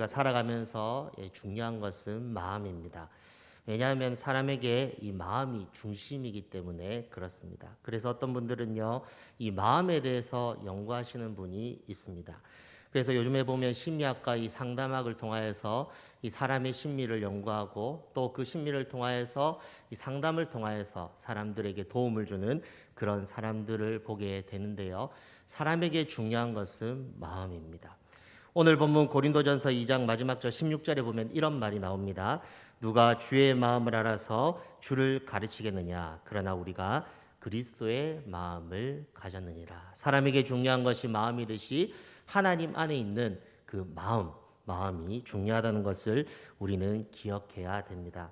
살아가면서 중요한 것은 마음입니다. 왜냐하면 사람에게 이 마음이 중심이기 때문에 그렇습니다. 그래서 어떤 분들은요, 이 마음에 대해서 연구하시는 분이 있습니다. 그래서 요즘에 보면 심리학과 이 상담학을 통하여서 이 사람의 심리를 연구하고 또 그 심리를 통하여서 이 상담을 통하여서 사람들에게 도움을 주는 그런 사람들을 보게 되는데요. 사람에게 중요한 것은 마음입니다. 오늘 본문 고린도전서 2장 마지막 절 16절에 보면 이런 말이 나옵니다. 누가 주의 마음을 알아서 주를 가르치겠느냐? 그러나 우리가 그리스도의 마음을 가졌느니라. 사람에게 중요한 것이 마음이듯이 하나님 안에 있는 그 마음이 중요하다는 것을 우리는 기억해야 됩니다.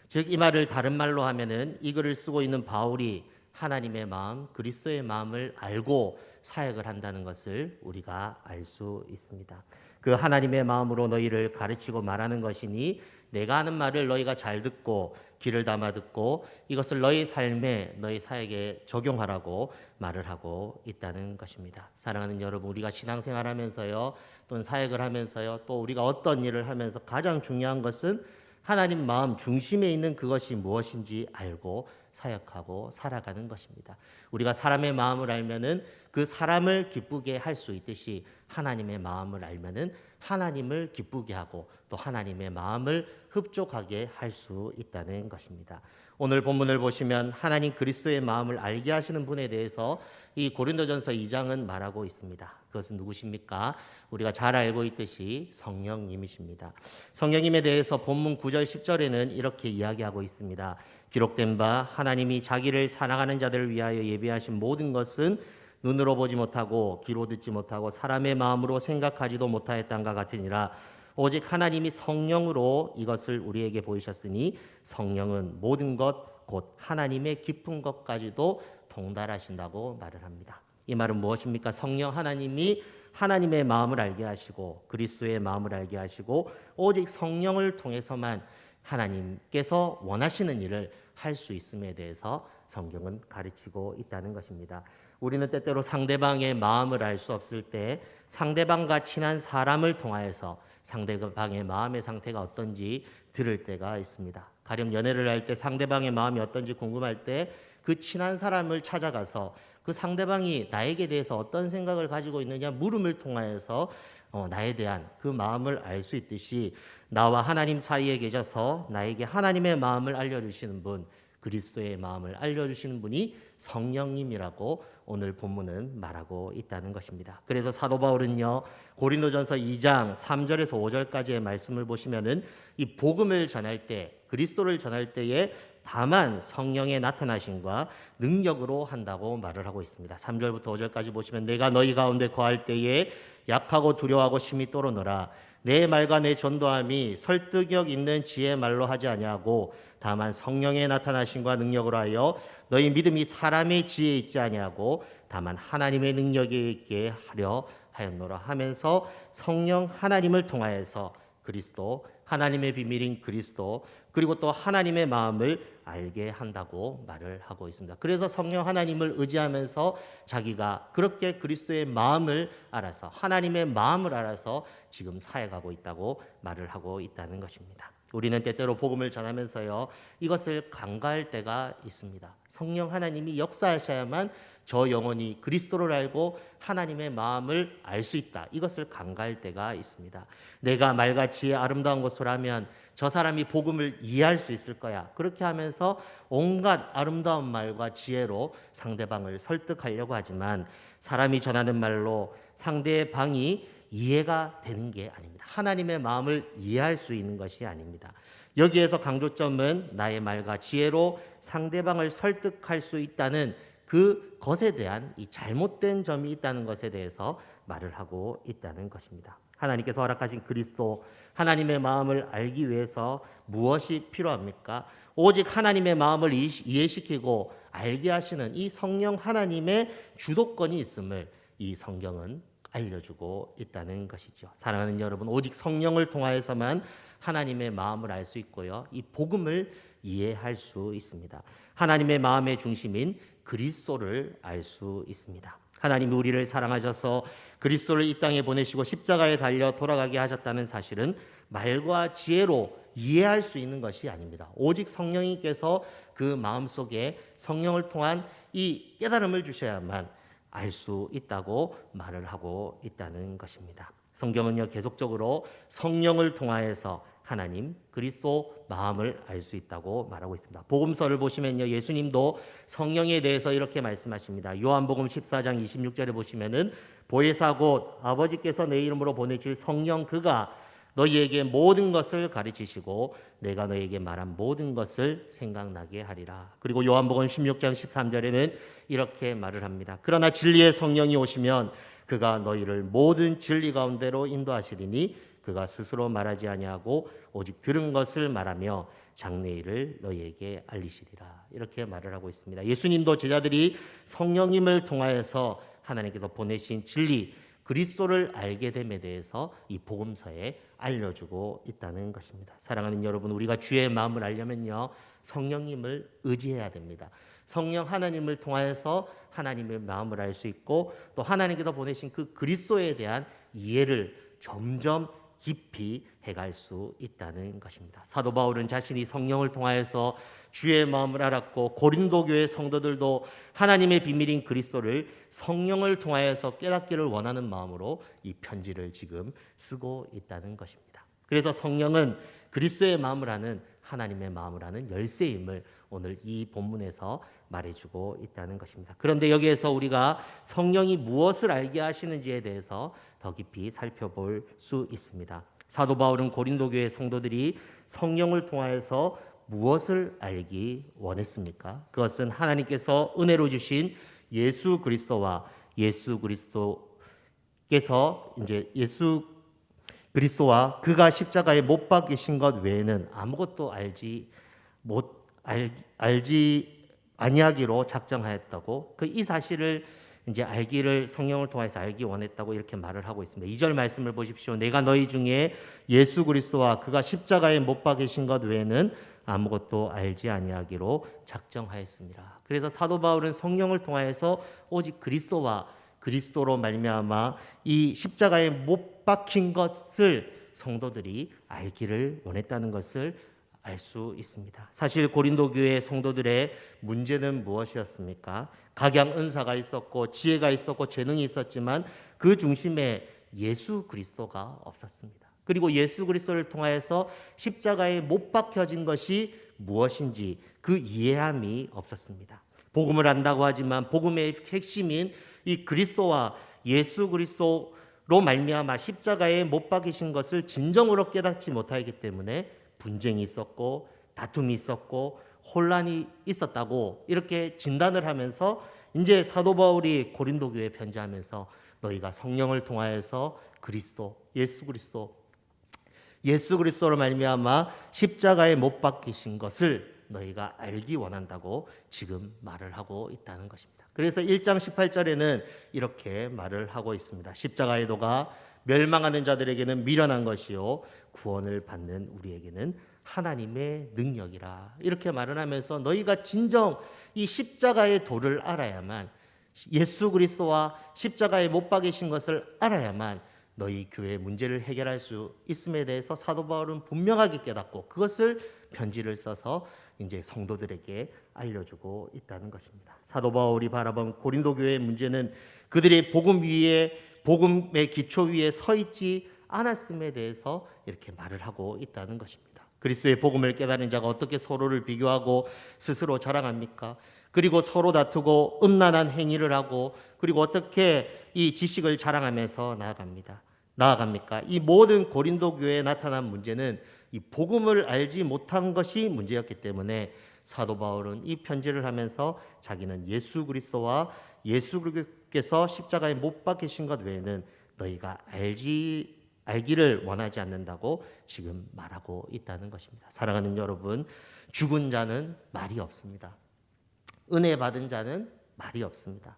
즉 이 말을 다른 말로 하면은 이 글을 쓰고 있는 바울이 하나님의 마음, 그리스도의 마음을 알고 사역을 한다는 것을 우리가 알 수 있습니다. 그 하나님의 마음으로 너희를 가르치고 말하는 것이니 내가 하는 말을 너희가 잘 듣고 귀를 담아 듣고 이것을 너희 삶에 너희 사역에 적용하라고 말을 하고 있다는 것입니다. 사랑하는 여러분, 우리가 신앙생활하면서요, 또는 사역을 하면서요, 또 우리가 어떤 일을 하면서 가장 중요한 것은 하나님 마음 중심에 있는 그것이 무엇인지 알고 사역하고 살아가는 것입니다. 우리가 사람의 마음을 알면은 그 사람을 기쁘게 할 수 있듯이 하나님의 마음을 알면은 하나님을 기쁘게 하고 또 하나님의 마음을 흡족하게 할 수 있다는 것입니다. 오늘 본문을 보시면 하나님 그리스도의 마음을 알게 하시는 분에 대해서 이 고린도전서 2장은 말하고 있습니다. 그것은 누구십니까? 우리가 잘 알고 있듯이 성령님이십니다. 성령님에 대해서 본문 9절 10절에는 이렇게 이야기하고 있습니다. 기록된 바 하나님이 자기를 사랑하는 자들을 위하여 예비하신 모든 것은 눈으로 보지 못하고 귀로 듣지 못하고 사람의 마음으로 생각하지도 못하였단가 같으니라. 오직 하나님이 성령으로 이것을 우리에게 보이셨으니 성령은 모든 것 곧 하나님의 깊은 것까지도 통달하신다고 말을 합니다. 이 말은 무엇입니까? 성령 하나님이 하나님의 마음을 알게 하시고 그리스도의 마음을 알게 하시고 오직 성령을 통해서만 하나님께서 원하시는 일을 할 수 있음에 대해서 성경은 가르치고 있다는 것입니다. 우리는 때때로 상대방의 마음을 알 수 없을 때 상대방과 친한 사람을 통하여서 상대방의 마음의 상태가 어떤지 들을 때가 있습니다. 가령 연애를 할 때 상대방의 마음이 어떤지 궁금할 때 그 친한 사람을 찾아가서 그 상대방이 나에게 대해서 어떤 생각을 가지고 있느냐 물음을 통하여서 나에 대한 그 마음을 알 수 있듯이 나와 하나님 사이에 계셔서 나에게 하나님의 마음을 알려주시는 분, 그리스도의 마음을 알려주시는 분이 성령님이라고 오늘 본문은 말하고 있다는 것입니다. 그래서 사도 바울은요, 고린도전서 2장 3절에서 5절까지의 말씀을 보시면은 이 복음을 전할 때, 그리스도를 전할 때에 다만 성령의 나타나심과 능력으로 한다고 말을 하고 있습니다. 3절부터 5절까지 보시면 내가 너희 가운데 거할 때에 약하고 두려워하고 심히 떨어노라. 내 말과 내 전도함이 설득력 있는 지혜의 말로 하지 아니하고 다만 성령의 나타나심과 능력으로 하여 너희 믿음이 사람의 지혜에 있지 아니하고 다만 하나님의 능력에 있게 하려 하였노라 하면서 성령 하나님을 통하여서 그리스도, 하나님의 비밀인 그리스도, 그리고 또 하나님의 마음을 알게 한다고 말을 하고 있습니다. 그래서 성령 하나님을 의지하면서 자기가 그렇게 그리스도의 마음을 알아서 하나님의 마음을 알아서 지금 사역하고 있다고 말을 하고 있다는 것입니다. 우리는 때때로 복음을 전하면서요, 이것을 간과할 때가 있습니다. 성령 하나님이 역사하셔야만 저 영혼이 그리스도를 알고 하나님의 마음을 알 수 있다. 이것을 간과할 때가 있습니다. 내가 말같이 아름다운 것을 하면 저 사람이 복음을 이해할 수 있을 거야. 그렇게 하면서 온갖 아름다운 말과 지혜로 상대방을 설득하려고 하지만 사람이 전하는 말로 상대방이 이해가 되는 게 아닙니다. 하나님의 마음을 이해할 수 있는 것이 아닙니다. 여기에서 강조점은 나의 말과 지혜로 상대방을 설득할 수 있다는 그 것에 대한 이 잘못된 점이 있다는 것에 대해서 말을 하고 있다는 것입니다. 하나님께서 허락하신 그리스도, 하나님의 마음을 알기 위해서 무엇이 필요합니까? 오직 하나님의 마음을 이해시키고 알게 하시는 이 성령 하나님의 주도권이 있음을 이 성경은 알려주고 있다는 것이죠. 사랑하는 여러분, 오직 성령을 통하여서만 하나님의 마음을 알 수 있고요, 이 복음을 이해할 수 있습니다. 하나님의 마음의 중심인 그리스도를 알 수 있습니다. 하나님이 우리를 사랑하셔서 그리스도를 이 땅에 보내시고 십자가에 달려 돌아가게 하셨다는 사실은 말과 지혜로 이해할 수 있는 것이 아닙니다. 오직 성령님께서 그 마음속에 성령을 통한 이 깨달음을 주셔야만 알 수 있다고 말을 하고 있다는 것입니다. 성경은요, 계속적으로 성령을 통하여서 하나님 그리스도 마음을 알 수 있다고 말하고 있습니다. 복음서를 보시면요, 예수님도 성령에 대해서 이렇게 말씀하십니다. 요한복음 14장 26절에 보시면은 보혜사 곧 아버지께서 내 이름으로 보내실 성령 그가 너희에게 모든 것을 가르치시고 내가 너희에게 말한 모든 것을 생각나게 하리라. 그리고 요한복음 16장 13절에는 이렇게 말을 합니다. 그러나 진리의 성령이 오시면 그가 너희를 모든 진리 가운데로 인도하시리니 그가 스스로 말하지 아니하고 오직 들은 것을 말하며 장래일을 너희에게 알리시리라. 이렇게 말을 하고 있습니다. 예수님도 제자들이 성령님을 통하여서 하나님께서 보내신 진리 그리스도를 알게 됨에 대해서 이 복음서에 알려주고 있다는 것입니다. 사랑하는 여러분, 우리가 주의 마음을 알려면요, 성령님을 의지해야 됩니다. 성령 하나님을 통하여서 하나님의 마음을 알 수 있고 또 하나님께서 보내신 그 그리스도에 대한 이해를 점점 깊이 해갈 수 있다는 것입니다. 사도 바울은 자신이 성령을 통하여서 주의 마음을 알았고 고린도 교회 성도들도 하나님의 비밀인 그리스도를 성령을 통하여서 깨닫기를 원하는 마음으로 이 편지를 지금 쓰고 있다는 것입니다. 그래서 성령은 그리스도의 마음을 아는 하나님의 마음을 아는 열쇠임을 오늘 이 본문에서 말해주고 있다는 것입니다. 그런데 여기에서 우리가 성령이 무엇을 알게 하시는지에 대해서 더 깊이 살펴볼 수 있습니다. 사도 바울은 고린도 교회 성도들이 성령을 통하여서 무엇을 알기 원했습니까? 그것은 하나님께서 은혜로 주신 예수 그리스도와 예수 그리스도와 그가 십자가에 못 박히신 것 외에는 아무것도 알지 아니하기로 작정하였다고 이 사실을 이제 알기를 성령을 통해서 알기 원했다고 이렇게 말을 하고 있습니다. 2절 말씀을 보십시오. 내가 너희 중에 예수 그리스도와 그가 십자가에 못 박히신 것 외에는 아무것도 알지 아니하기로 작정하였습니다. 그래서 사도 바울은 성령을 통하여서 오직 그리스도와 그리스도로 말미암아 이 십자가에 못 박힌 것을 성도들이 알기를 원했다는 것을 알 수 있습니다. 사실 고린도 교회 성도들의 문제는 무엇이었습니까? 각양 은사가 있었고 지혜가 있었고 재능이 있었지만 그 중심에 예수 그리스도가 없었습니다. 그리고 예수 그리스도를 통하여서 십자가에 못 박혀진 것이 무엇인지 그 이해함이 없었습니다. 복음을 안다고 하지만 복음의 핵심인 이 그리스도와 예수 그리스도로 말미암아 십자가에 못 박히신 것을 진정으로 깨닫지 못하기 때문에 분쟁이 있었고 다툼이 있었고 혼란이 있었다고 이렇게 진단을 하면서 이제 사도 바울이 고린도 교회에 편지하면서 너희가 성령을 통하여서 예수 그리스도로 말미암아 십자가에 못 박히신 것을 너희가 알기 원한다고 지금 말을 하고 있다는 것입니다. 그래서 1장 18절에는 이렇게 말을 하고 있습니다. 십자가의 도가 멸망하는 자들에게는 미련한 것이요 구원을 받는 우리에게는 하나님의 능력이라. 이렇게 말을 하면서 너희가 진정 이 십자가의 도를 알아야만, 예수 그리스도와 십자가에 못 박이신 것을 알아야만 너희 교회의 문제를 해결할 수 있음에 대해서 사도 바울은 분명하게 깨닫고 그것을 편지를 써서 이제 성도들에게 알려주고 있다는 것입니다. 사도 바울이 바라본 고린도 교회의 문제는 그들이 복음의 기초 위에 서 있지 않았음에 대해서 이렇게 말을 하고 있다는 것입니다. 그리스도의 복음을 깨달은 자가 어떻게 서로를 비교하고 스스로 자랑합니까? 그리고 서로 다투고 음란한 행위를 하고 그리고 어떻게 이 지식을 자랑하면서 나아갑니까? 이 모든 고린도 교회에 나타난 문제는 이 복음을 알지 못한 것이 문제였기 때문에 사도 바울은 이 편지를 하면서 자기는 예수 그리스도와 예수 그리스도께서 십자가에 못 박히신 것 외에는 너희가 알기를 원하지 않는다고 지금 말하고 있다는 것입니다. 사랑하는 여러분, 죽은 자는 말이 없습니다. 은혜 받은 자는 말이 없습니다.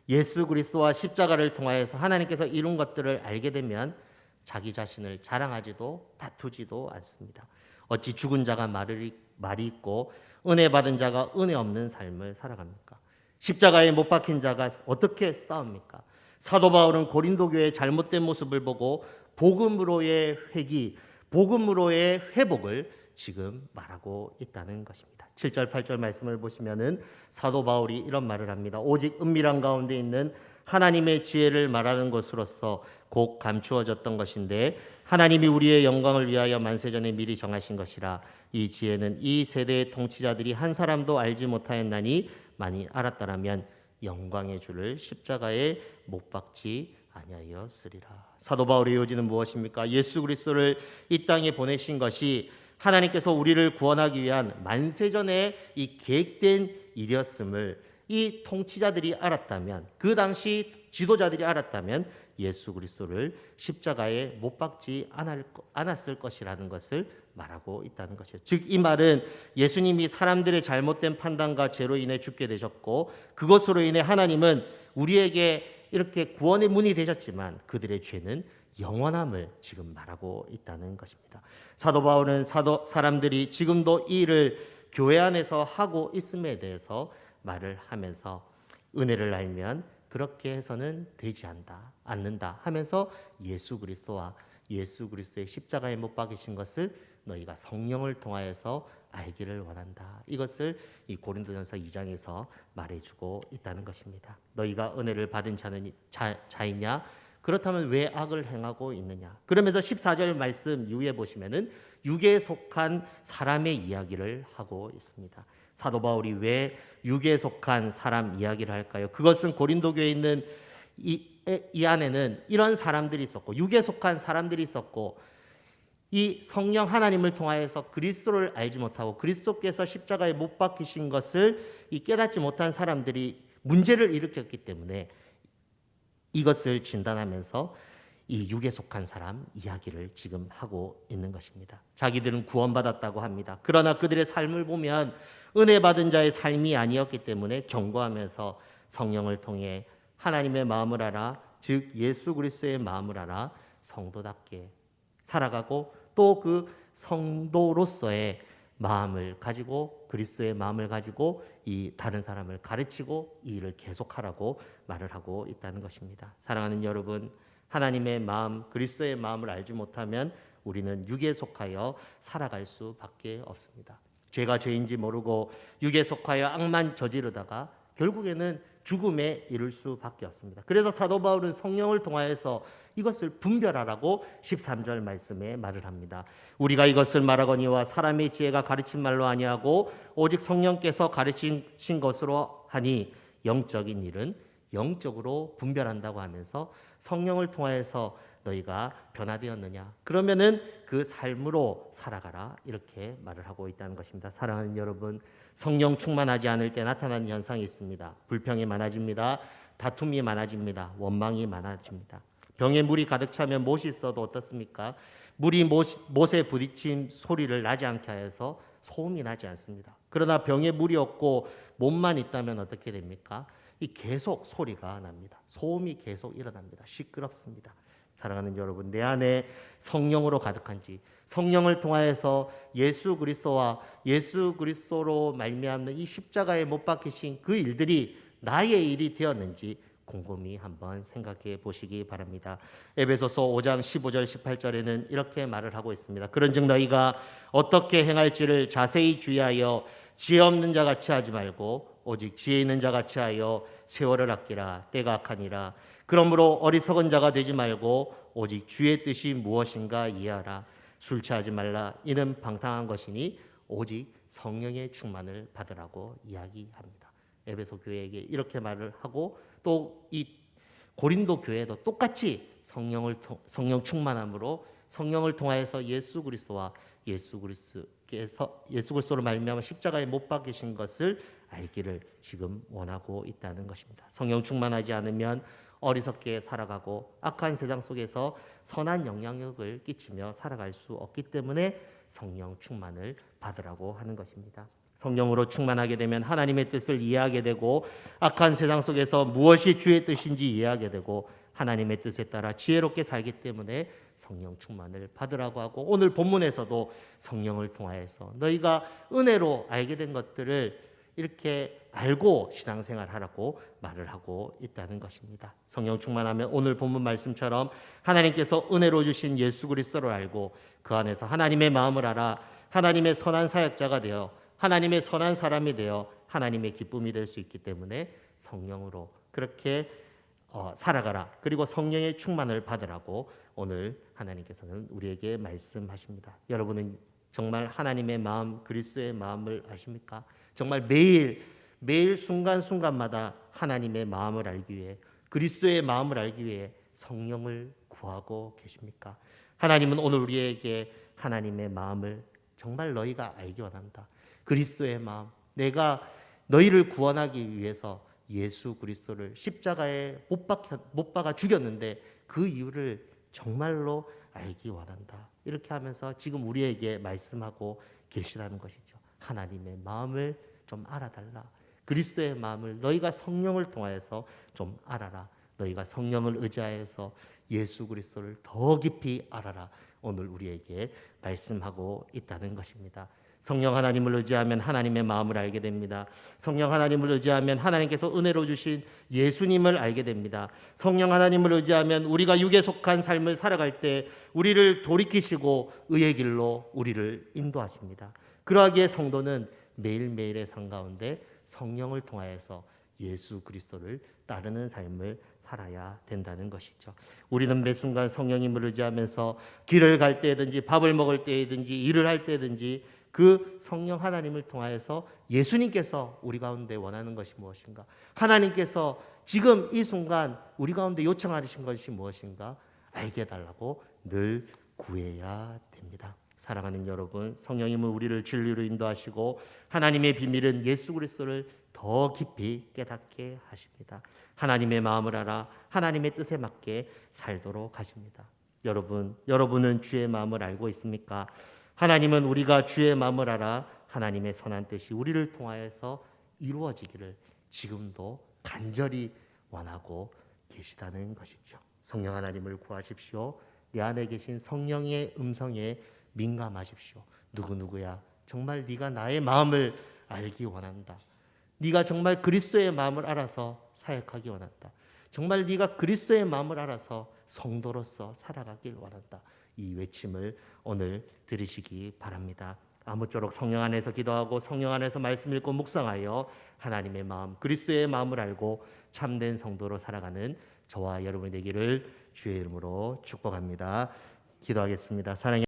예수 그리스도와 십자가를 통하여서 하나님께서 이룬 것들을 알게 되면 자기 자신을 자랑하지도 다투지도 않습니다. 어찌 죽은 자가 말이 있고 은혜 받은 자가 은혜 없는 삶을 살아갑니까? 십자가에 못 박힌 자가 어떻게 싸웁니까? 사도 바울은 고린도 교회의 잘못된 모습을 보고 복음으로의 회기, 복음으로의 회복을 지금 말하고 있다는 것입니다. 7절 8절 말씀을 보시면은 사도 바울이 이런 말을 합니다. 오직 은밀한 가운데 있는 하나님의 지혜를 말하는 것으로서 곧 감추어졌던 것인데 하나님이 우리의 영광을 위하여 만세전에 미리 정하신 것이라. 이 지혜는 이 세대의 통치자들이 한 사람도 알지 못하였나니 만일 알았더라면 영광의 주를 십자가에 못 박지 아니하였으리라. 사도 바울의 요지는 무엇입니까? 예수 그리스도를 이 땅에 보내신 것이 하나님께서 우리를 구원하기 위한 만세전에 이 계획된 일이었음을 이 통치자들이 알았다면, 그 당시 지도자들이 알았다면 예수 그리스도를 십자가에 못 박지 않았을 것이라는 것을 말하고 있다는 것이죠. 즉 이 말은 예수님이 사람들의 잘못된 판단과 죄로 인해 죽게 되셨고 그것으로 인해 하나님은 우리에게 이렇게 구원의 문이 되셨지만 그들의 죄는 영원함을 지금 말하고 있다는 것입니다. 사도 바울은 사람들이 지금도 이 일을 교회 안에서 하고 있음에 대해서 말을 하면서 은혜를 알면 그렇게 해서는 되지 않는다 하면서 예수 그리스도와 예수 그리스도의 십자가에 못 박이신 것을 너희가 성령을 통하여서 알기를 원한다. 이것을 이 고린도전서 2장에서 말해주고 있다는 것입니다. 너희가 은혜를 받은 자이냐? 그렇다면 왜 악을 행하고 있느냐? 그러면서 14절 말씀 이후에 보시면은 육에 속한 사람의 이야기를 하고 있습니다. 사도 바울이 왜 육에 속한 사람 이야기를 할까요? 그것은 고린도 교회에 있는 이 안에는 이런 사람들이 있었고 육에 속한 사람들이 있었고 이 성령 하나님을 통하여서 그리스도를 알지 못하고 그리스도께서 십자가에 못 박히신 것을 깨닫지 못한 사람들이 문제를 일으켰기 때문에 이것을 진단하면서 이 육에 속한 사람 이야기를 지금 하고 있는 것입니다. 자기들은 구원받았다고 합니다. 그러나 그들의 삶을 보면 은혜 받은 자의 삶이 아니었기 때문에 경고하면서 성령을 통해 하나님의 마음을 알아, 즉 예수 그리스도의 마음을 알아 성도답게 살아가고 또 그 성도로서의 마음을 가지고 그리스도의 마음을 가지고 이 다른 사람을 가르치고 이 일을 계속하라고 말을 하고 있다는 것입니다. 사랑하는 여러분, 하나님의 마음, 그리스도의 마음을 알지 못하면 우리는 육에 속하여 살아갈 수밖에 없습니다. 죄가 죄인지 모르고 육에 속하여 악만 저지르다가 결국에는 죽음에 이를 수밖에 없습니다. 그래서 사도 바울은 성령을 통하여서 이것을 분별하라고 13절 말씀에 말을 합니다. 우리가 이것을 말하거니와 사람의 지혜가 가르친 말로 아니하고 오직 성령께서 가르치신 것으로 하니 영적인 일은 영적으로 분별한다고 하면서 성령을 통하여서 너희가 변화되었느냐? 그러면은 그 삶으로 살아가라 이렇게 말을 하고 있다는 것입니다. 사랑하는 여러분, 성령 충만하지 않을 때 나타나는 현상이 있습니다. 불평이 많아집니다. 다툼이 많아집니다. 원망이 많아집니다. 병에 물이 가득 차면 못이 있어도 어떻습니까? 물이 못에 부딪힌 소리를 나지 않게 하여서 소음이 나지 않습니다. 그러나 병에 물이 없고 못만 있다면 어떻게 됩니까? 계속 소리가 납니다. 소음이 계속 일어납니다. 시끄럽습니다. 사랑하는 여러분, 내 안에 성령으로 가득한지, 성령을 통하여서 예수 그리스도와 예수 그리스도로 말미암는 이 십자가에 못 박히신 그 일들이 나의 일이 되었는지 곰곰이 한번 생각해 보시기 바랍니다. 에베소서 5장 15절 18절에는 이렇게 말을 하고 있습니다. 그런즉 너희가 어떻게 행할지를 자세히 주의하여 지혜 없는 자 같이 하지 말고 오직 지혜 있는 자 같이 하여 세월을 아끼라. 때가 악하니라. 그러므로 어리석은 자가 되지 말고 오직 주의 뜻이 무엇인가 이해하라. 술 취하지 말라. 이는 방탕한 것이니 오직 성령의 충만을 받으라고 이야기합니다. 에베소 교회에게 이렇게 말을 하고 또 이 고린도 교회도 똑같이 성령 충만함으로 성령을 통하여서 예수 그리스도와 예수 그리스도로 말미암아 십자가에 못 박히신 것을 알기를 지금 원하고 있다는 것입니다. 성령 충만하지 않으면 어리석게 살아가고 악한 세상 속에서 선한 영향력을 끼치며 살아갈 수 없기 때문에 성령 충만을 받으라고 하는 것입니다. 성령으로 충만하게 되면 하나님의 뜻을 이해하게 되고 악한 세상 속에서 무엇이 주의 뜻인지 이해하게 되고 하나님의 뜻에 따라 지혜롭게 살기 때문에 성령 충만을 받으라고 하고 오늘 본문에서도 성령을 통하여서 너희가 은혜로 알게 된 것들을 이렇게 알고 신앙생활하라고 말을 하고 있다는 것입니다. 성령 충만하면 오늘 본문 말씀처럼 하나님께서 은혜로 주신 예수 그리스도를 알고 그 안에서 하나님의 마음을 알아 하나님의 선한 사역자가 되어 하나님의 선한 사람이 되어 하나님의 기쁨이 될 수 있기 때문에 성령으로 그렇게 살아가라. 그리고 성령의 충만을 받으라고 오늘 하나님께서는 우리에게 말씀하십니다. 여러분은 정말 하나님의 마음, 그리스도의 마음을 아십니까? 정말 매일 순간순간마다 하나님의 마음을 알기 위해 그리스도의 마음을 알기 위해 성령을 구하고 계십니까? 하나님은 오늘 우리에게 하나님의 마음을 정말 너희가 알기 원한다. 그리스도의 마음, 내가 너희를 구원하기 위해서 예수 그리스도를 십자가에 못 박아 죽였는데 그 이유를 정말로 알기 원한다. 이렇게 하면서 지금 우리에게 말씀하고 계시다는 것이죠. 하나님의 마음을 좀 알아달라. 그리스도의 마음을 너희가 성령을 통하여서 좀 알아라. 너희가 성령을 의지하여서 예수 그리스도를 더 깊이 알아라. 오늘 우리에게 말씀하고 있다는 것입니다. 성령 하나님을 의지하면 하나님의 마음을 알게 됩니다. 성령 하나님을 의지하면 하나님께서 은혜로 주신 예수님을 알게 됩니다. 성령 하나님을 의지하면 우리가 육에 속한 삶을 살아갈 때 우리를 돌이키시고 의의 길로 우리를 인도하십니다. 그러하기에 성도는 매일매일의 삶 가운데 성령을 통하여서 예수 그리스도를 따르는 삶을 살아야 된다는 것이죠. 우리는 매 순간 성령님을 의지하면서 길을 갈 때든지 밥을 먹을 때든지 일을 할 때든지 그 성령 하나님을 통하여서 예수님께서 우리 가운데 원하는 것이 무엇인가? 하나님께서 지금 이 순간 우리 가운데 요청하신 것이 무엇인가? 알게 해달라고 늘 구해야 됩니다. 사랑하는 여러분, 성령님은 우리를 진리로 인도하시고 하나님의 비밀은 예수 그리스도를 더 깊이 깨닫게 하십니다. 하나님의 마음을 알아 하나님의 뜻에 맞게 살도록 하십니다. 여러분은 주의 마음을 알고 있습니까? 하나님은 우리가 주의 마음을 알아 하나님의 선한 뜻이 우리를 통하여서 이루어지기를 지금도 간절히 원하고 계시다는 것이죠. 성령 하나님을 구하십시오. 내 안에 계신 성령의 음성에 민감하십시오. 누구야? 정말 네가 나의 마음을 알기 원한다. 네가 정말 그리스도의 마음을 알아서 사역하기 원한다. 정말 네가 그리스도의 마음을 알아서 성도로서 살아가길 원한다. 이 외침을 오늘 들으시기 바랍니다. 아무쪼록 성령 안에서 기도하고 성령 안에서 말씀 읽고 묵상하여 하나님의 마음, 그리스도의 마음을 알고 참된 성도로 살아가는 저와 여러분이 되기를 주의 이름으로 축복합니다. 기도하겠습니다. 사랑의